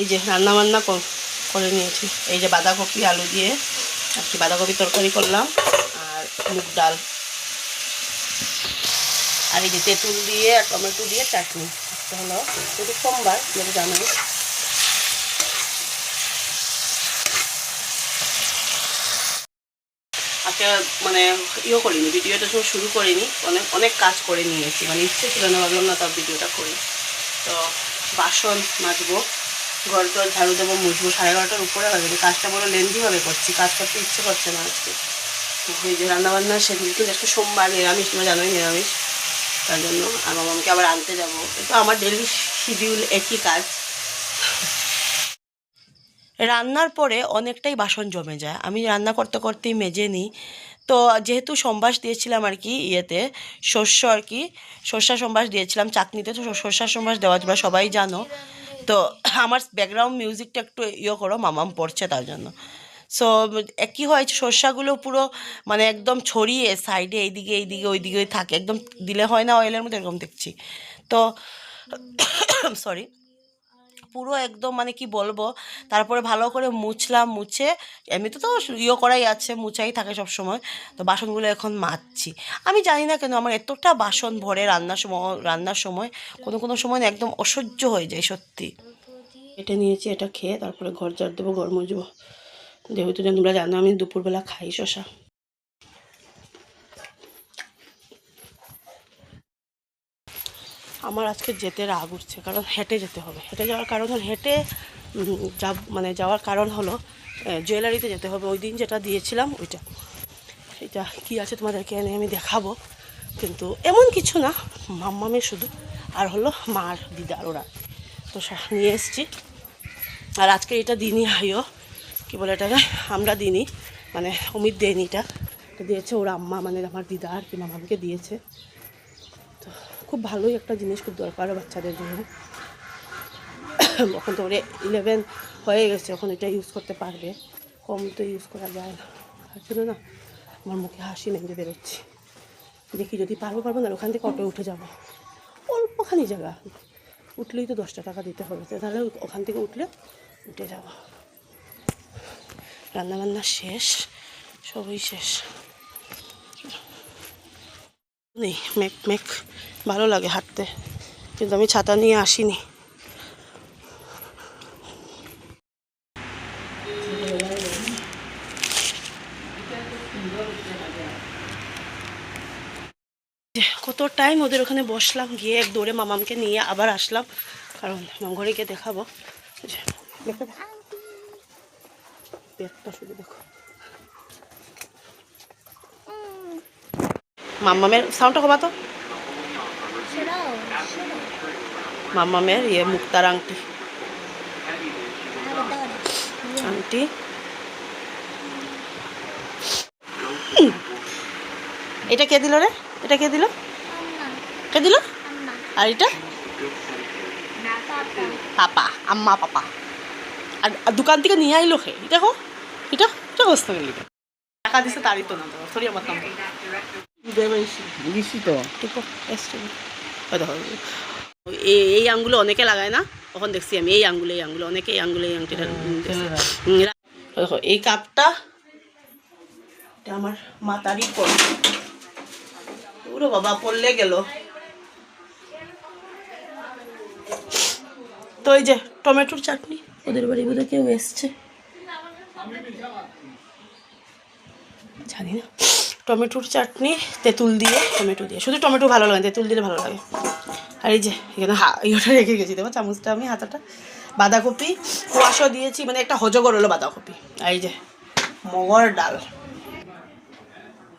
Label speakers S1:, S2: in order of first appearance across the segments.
S1: এই যে রান্না বান্না করে নিয়েছি। এই যে বাঁধাকপি আলু দিয়ে আর কি বাঁধাকপি তরকারি করলাম, আর মুগ ডাল, আর এই যে তেঁতুল দিয়ে আর টমেটো দিয়ে চাটনি। এটা হলো যদি সোমবার, যেটা জানাই। আজকে মানে করিনি, ভিডিওটা শুরু করিনি, অনেক কাজ করে নিয়েছি, মানে ইচ্ছে ছিল না, ভাবলাম না তার ভিডিওটা করি। তো বাসন মাজবো, ঘর টর ঝাড়ু দেবো, মুছবো, 11:30টার উপরে হয়ে গেছে। কাজটা বড় লেন্দিভাবে করছি, কাজ করতে ইচ্ছে করছে না আজকে। এই যে রান্নাবান্না সেদিন কিন্তু আজকে সোমবার, নিরামিষ, তোমরা জানোই নিরামিষ, তার জন্য। আর মামাকে আবার আনতে যাবো, কিন্তু আমার ডেলি শিডিউল একই কাজ। রান্নার পরে অনেকটাই বাসন জমে যায়, আমি রান্না করতে করতেই মেজে নিই। তো যেহেতু সম্বাস দিয়েছিলাম আর কি ইয়েতে, শস্য আর কি, শস্যা সম্বাস দিয়েছিলাম চাটনিতে, তো শস্যার সম্বাস দেওয়া তোমরা সবাই জানো। তো আমার ব্যাকগ্রাউন্ড মিউজিকটা একটু করো, মামাম পড়ছে তার জন্য। সো কী হয়, শস্যাগুলো পুরো মানে একদম ছড়িয়ে সাইডে এইদিকে ওইদিকে থাকে, একদম দিলে হয় না অয়েলের মধ্যে, এরকম দেখছি। তো সরি, পুরো একদম মানে কি বলবো। তারপরে ভালো করে মুছলাম, মুছে এমনিতে তো করাই আছে, মুছাই থাকে সব সময়। তো বাসনগুলো এখন মাজছি। আমি জানি না কেন আমার এতটা বাসন ভরে রান্নার সময় কোনো সময় না একদম অসহ্য হয়ে যায় সত্যি। এটা নিয়েছি, এটা খেয়ে তারপরে ঘর ঝাড় দেবো, ঘর মুছবো। যেহেতু তোমরা জানো আমি দুপুরবেলা খাই শশা। আমার আজকে যেতে রাগ উঠছে, কারণ হেঁটে যেতে হবে। হেঁটে যাওয়ার কারণ হলো যাওয়ার কারণ হলো জুয়েলারিতে যেতে হবে। ওই দিন যেটা দিয়েছিলাম ওইটা, এটা কী আছে তোমাদেরকে এনে আমি দেখাবো, কিন্তু এমন কিছু না, মাম্মামের শুধু, আর হলো মার দিদার ওরা। তো নিয়ে এসছি। আর আজকে এটা দিনই হাইও কী বলে এটাকে, আমরা দিনই মানে অমিত দেয়নি, এটা দিয়েছে ওর আম্মা, মানে আমার দিদা আর কি মামাকে দিয়েছে। তো খুব ভালোই একটা জিনিস, খুব দরকার বাচ্চাদের জন্য। এখন তো ওরে 11 হয়ে গেছে, এখন এটা ইউজ করতে পারবে, কম তো ইউজ করা যায় না। তার জন্য না আমার মুখে হাসি নেমে বেরোচ্ছি। দেখি যদি পারবো না, ওখান থেকে অটো উঠে যাব, অল্পখানি জায়গা, উঠলেই তো 10 টাকা দিতে হবে, তাহলে ওখান থেকে উঠে যাব। রান্নাবান্না শেষ, সবই শেষ নেই। মেঘ ভালো লাগে হাঁটতে, কিন্তু আমি ছাতা নিয়ে আসিনি। কত টাইম ওদের ওখানে বসলাম, গিয়ে এক দৌড়ে মামামকে নিয়ে আবার আসলাম, কারণ ঘরে গিয়ে দেখাবো। পেটটা শুধু দেখো, মাম্মামের সাউন্ডটা কমাতো। মাম্মামের মুক্তার আংটি, এটা কে দিল রে? এটা কে দিল? আর এটা পাপা, আম্মা পাপা। আর দোকান থেকে নিয়ে আইলো খে, দেখো এটা বসতে গেলি টাকা দিছে, তারই তো না, সরি আমার নাম এই আঙ্গুলে অনেকে লাগায় না, তখন দেখছি আমি এই আঙ্গুলে অনেকে এই আংটিটা। দেখো এই কাপটা, এটা আমার মাতারি পর, পুরো বাবা পড়লে গেল। তো এই যে টমেটোর চাটনি, ওদের বাড়ি বোধহয় কেউ এসছে জানি না। টমেটোর চাটনি তেঁতুল দিয়ে, টমেটো দিয়ে, শুধু টমেটো ভালো লাগে, তেঁতুল দিলে ভালো লাগে। আর এই যে এখানে ইয়েটা রেখে গেছি, দেখো চামচটা, আমি হাতাটা। বাঁধাকপি কোয়াশও দিয়েছি, মানে একটা হজগর হলো বাঁধাকপি। আর এই যে মগর ডাল,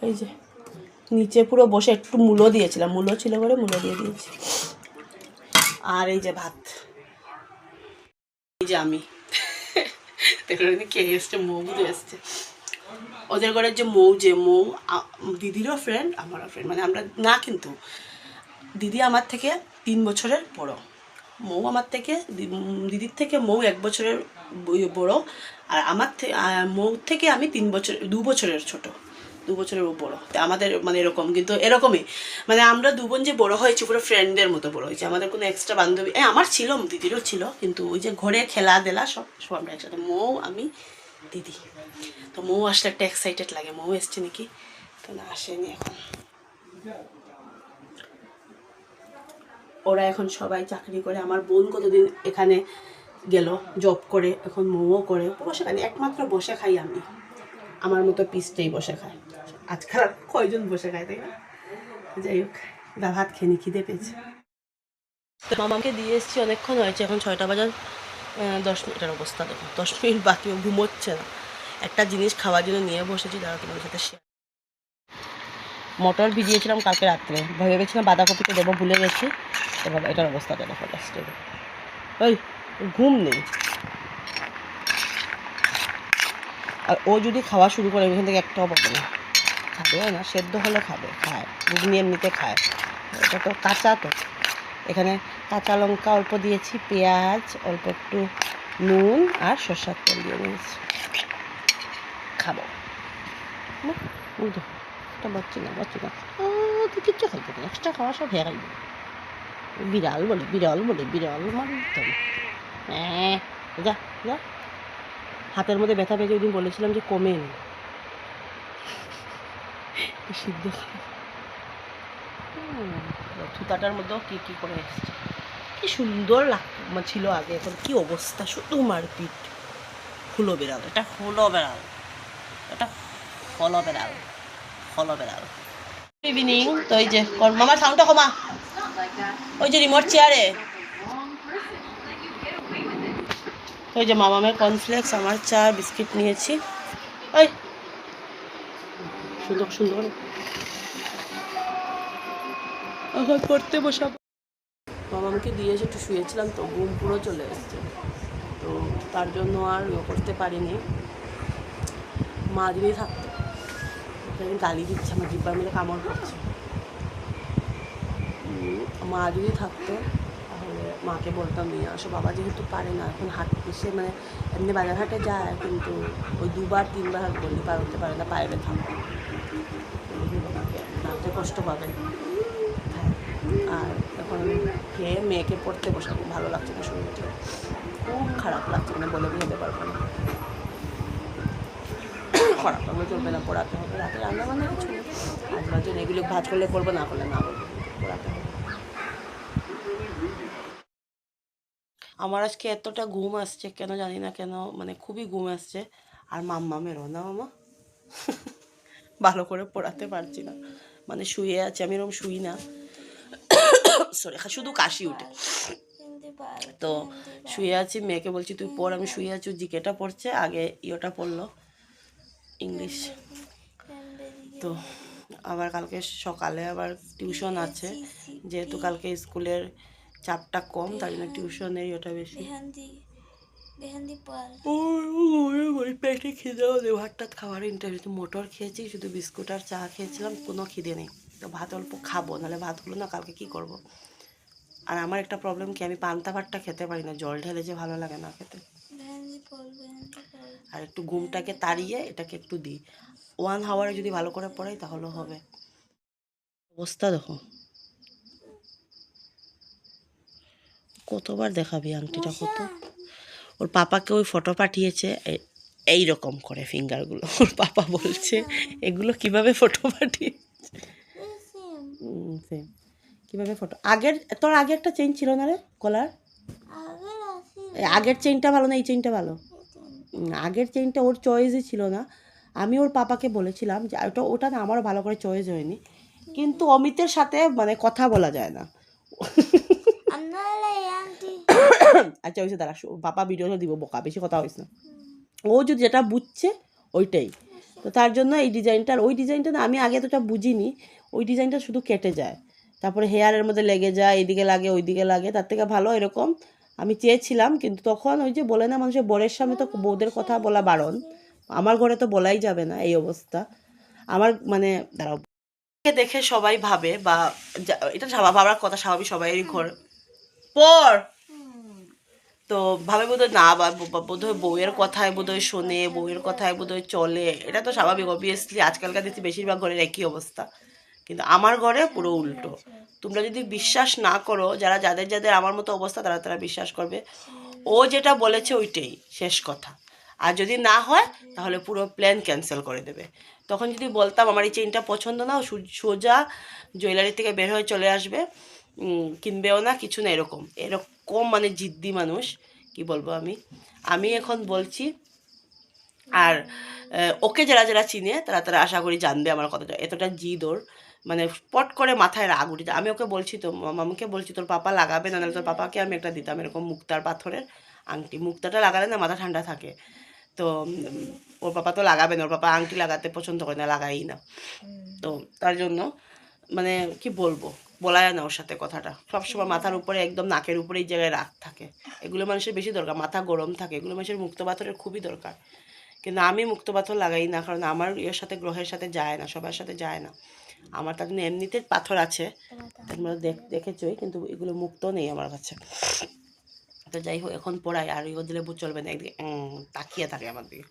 S1: এই যে নিচে পুরো বসে একটু মূলো দিয়েছিলাম, মূলো ছিল বলে মূলো দিয়ে দিয়েছি। আর এই যে ভাত, এই যে আমি কে এসছে, মৌ এসছে। ওদের ঘরের যে মৌ দিদিরও ফ্রেন্ড, আমারও ফ্রেন্ড, মানে আমরা না, কিন্তু দিদি আমার থেকে 3 বছরের বড়, মৌ আমার থেকে, দিদির থেকে মৌ 1 বছরের বড়, আর আমার মৌ থেকে আমি 2 বছরের ছোট। 2 বছরের বড়। তো আমাদের মানে এরকম, কিন্তু এরকমই মানে আমরা 2 বোন যে বড় হয়েছি পুরো ফ্রেন্ডদের মতো বড় হয়েছি। আমাদের কোনো এক্সট্রা বান্ধবী আমার ছিল, দিদিরও ছিল, কিন্তু ওই যে ঘরে খেলা দেলা সব আমরা একসাথে, মৌ আমি দিদি। তো মৌ আসলে একটা এক্সাইটেড লাগে, মৌ এসছে নাকি, তো না আসেনি এখন। ওরা এখন সবাই চাকরি করে। আমার বোন কতদিন এখানে গেল জব করে, এখন মৌও করে, বসে খাই একমাত্র বসে খাই আমি, আমার মতো পিসটাই বসে খায়। আজকাল আর কয়জন বসে খায়, তাই না? যাই হোক, ভাত খেয়ে খিদে পেয়েছে। তো মামাকে দিয়ে এসেছি, অনেকক্ষণ হয়েছে, এখন 6টা বাজার 10 মিনিটের অবস্থা দেখো, 10 মিনিট বাকিও ঘুমোচ্ছে না। একটা জিনিস খাওয়ার জন্য নিয়ে বসেছি, তারা তোমাদের সাথে শেয়ার। মটর ভিজিয়েছিলাম কালকে রাত্রে, ভেবেছিলাম বাঁধাকপিতে দেবো, ভুলে গেছি। এবার এটার অবস্থাটা দেখো, লাস্টে ওই ঘুম নেই। আর ও যদি খাওয়া শুরু করে এখান থেকে একটাও পাবে না, খাবে না, সেদ্ধ হলে খাবে, খায় ঘুগনি এমনিতে খায়। এটা তো কাঁচা, তো এখানে কাঁচা লঙ্কা অল্প দিয়েছি, পেঁয়াজ অল্প, একটু নুন আর সরষের তেল দিয়ে নিয়েছি, খাবো। বাচ্চি না তুই কিচ্ছু খাইতে না, এক্সট্রা খাওয়া সব হয়ে খাইবে। বিড়াল বলে মারি একদম। হ্যাঁ, যা যা। হাতের মধ্যে ব্যথা পেয়েছে, ওই দিন বলেছিলাম যে কমেনি, সিদ্ধ থুতাটার মধ্যেও কী করে এসছে। কি সুন্দর ছিল আগে, এখন কি অবস্থা, শুধু মারপিট। হলো বেড়াল, এটা হলো বেড়াল, এটা হলো বেড়াল, হলো বেড়াল। ইভিনিং। তো এই যে মামার সাউন্ডটা কমা, ওই যে রিমোট চেয়ারে। ওই যে মামামের কর্নফ্লেক্স, আমার চা বিস্কিট নিয়েছি। ওই সুন্দর সুন্দর এখন পড়তে বসাবো। মামামকে দিয়ে এসে একটু শুয়েছিলাম, তো ঘুম পুরো চলে এসছে, তো তার জন্য আর করতে পারিনি। মা যদি থাকতো, গালি দিচ্ছে, আমার জিব্বার মিলে কামড় করছে। মা যদি থাকতো তাহলে মাকে বলতাম নিয়ে আসো, বাবা যেহেতু পারে না এখন, হাঁটতে সে মানে এমনি বাজার হাটে যায়, কিন্তু ওই 2-3 বার বললে পার হতে পারে না, পায়ে ব্যথা, হাঁটতে কষ্ট পাবে। আর এখন আমি খেয়ে মেয়েকে পড়তে বসাবো, ভালো লাগছে না শরীরটা, খুব খারাপ লাগছে, মানে বলে বোঝাতে পারবো না। খারাপ লাগলে চলবে না, পড়াতে হবে। রাতে রান্না বান্না কিছু আজ বাজে এগুলো ভাজ করলে করবো, না করলে না করবো, পড়াতে হবে। আমার আজকে এতটা ঘুম আসছে কেন জানি না কেন, মানে খুবই ঘুম আসছে। আর মাম্মামেরও না, মামা ভালো করে পড়াতে পারছি না, মানে শুয়ে আছে, আমি এরকম শুই না, সরি শুধু কাশি উঠে। তো শুয়ে আছি, মেয়েকে বলছি তুই পড়, আমি শুয়ে আছি, জিকেটা পড়ছে, আগে ইয়েটা পড়লো ইংলিশ। তো আবার কালকে সকালে আবার টিউশন আছে, যেহেতু কালকে স্কুলের চাপটা কম, তাই জন্য টিউশনের ইয়েটা বেশি। পেটে খিদেও নেই, ভাত টাত খাওয়ার ইন্টারভিউ, মোটর খেয়েছি, শুধু বিস্কুট আর চা খেয়েছিলাম, কোনো খিদে নেই। তো ভাত অল্প খাবো, নাহলে ভাতগুলো না কালকে কী করবো। আর আমার একটা প্রবলেম কি, আমি পান্তা ভাতটা খেতে পারি না, জল ঢেলে যে ভালো লাগে না খেতে। আর একটু ঘুমটাকে তাড়িয়ে এটাকে একটু দিই, 1 আওয়ারে যদি ভালো করে পড়াই তাহলে হবে। অবস্থা দেখো, কতবার দেখাবি আংটিটা, কত। ওর পাপাকে ওই ফটো পাঠিয়েছে, এই রকম করে ফিঙ্গারগুলো, ওর পাপা বলছে এগুলো কিভাবে ফটো পাঠিয়েছে, কিভাবে ফটো। তোর আগে একটা চেইন ছিল না রে গলার, আগের চেইনটা ভালো না এই চেইনটা ভালো? আগের চেইনটা ওর চয়েসই ছিল না। আমি ওর পাপাকে বলেছিলাম যে ওটা না আমারও ভালো করে চয়েস হয়নি, কিন্তু অমিতের সাথে মানে কথা বলা যায় না। আচ্ছা ওইসে দাঁড়া, পাপা ভিডিওটা দিব, বোকা বেশি কথা হয়েছে না। ও যদি যেটা বুঝছে ওইটাই, তো তার জন্য এই ডিজাইনটার, ওই ডিজাইনটা না আমি আগে এতটা বুঝিনি, ওই ডিজাইনটা শুধু কেটে যায়, তারপরে হেয়ারের মধ্যে লেগে যায়, এইদিকে লাগে ওইদিকে লাগে, তার থেকে ভালো এরকম আমি চেয়েছিলাম। কিন্তু তখন ওই যে বলে না মানুষের বরের সামনে তো বউদের কথা বলা বারণ, আমার ঘরে তো বলাই যাবে না, এই অবস্থা আমার। মানে দাঁড়াও, দেখে সবাই ভাবে, বা এটা ভাবার কথা স্বাভাবিক, সবাই ঘর পর তো ভাবে বোধহয় না, বা বোধহয় বউয়ের কথায় বোধহয় শোনে, বউয়ের কথায় বোধহয় চলে, এটা তো স্বাভাবিক। অবভিয়াসলি আজকালকার দিনে বেশিরভাগ ঘরের একই অবস্থা, কিন্তু আমার ঘরে পুরো উল্টো। তোমরা যদি বিশ্বাস না করো, যাদের যাদের আমার মতো অবস্থা তারা তারা বিশ্বাস করবে, ও যেটা বলেছে ওইটাই শেষ কথা। আর যদি না হয় তাহলে পুরো প্ল্যান ক্যান্সেল করে দেবে। তখন যদি বলতাম আমার এই চেইনটা পছন্দ না, ও সোজা জুয়েলারি থেকে বের হয়ে চলে আসবে, কিনবেও না, কিছু না। এরকম এরকম মানে জিদ্দি মানুষ, কি বলবো আমি। আমি এখন বলছি, আর ওকে যারা যারা চিনে তারা তারা আশা করি জানবে আমার কথাটা, এতটা জিদ ওর। মানে পট করে মাথায় রাগ উঠে যায়। আমি ওকে বলছি, তো মামাকে বলছি তোর পাপা লাগাবে না, নাহলে তোর পাপাকে আমি একটা দিতাম এরকম মুক্তার পাথরের আংটি। মুক্তাটা লাগালে না মাথা ঠান্ডা থাকে। তো ওর পাপা তো লাগাবে না, ওর পাপা আংটি লাগাতে পছন্দ করে না, লাগাই না। তো তার জন্য মানে কি বলবো, বলা যায় না ওর সাথে কথাটা। সবসময় মাথার উপরে একদম নাকের উপরে এই জায়গায় রাগ থাকে। এগুলো মানুষের বেশি দরকার, মাথা গরম থাকে, এগুলো মানুষের মুক্ত পাথরের খুবই দরকার। কিন্তু আমি মুক্ত পাথর লাগাই না, কারণ আমার ইয়ের সাথে, গ্রহের সাথে যায় না, সবার সাথে যায় না। আমার তার জন্য এমনিতে পাথর আছে, তোমরা দেখেছই, কিন্তু এগুলো মুক্ত নেই আমার কাছে। তো যাই হোক, এখন পড়াই, আর ইয়ে দিলে চলবে না, একদিকে তাকিয়ে থাকে আমার দিকে।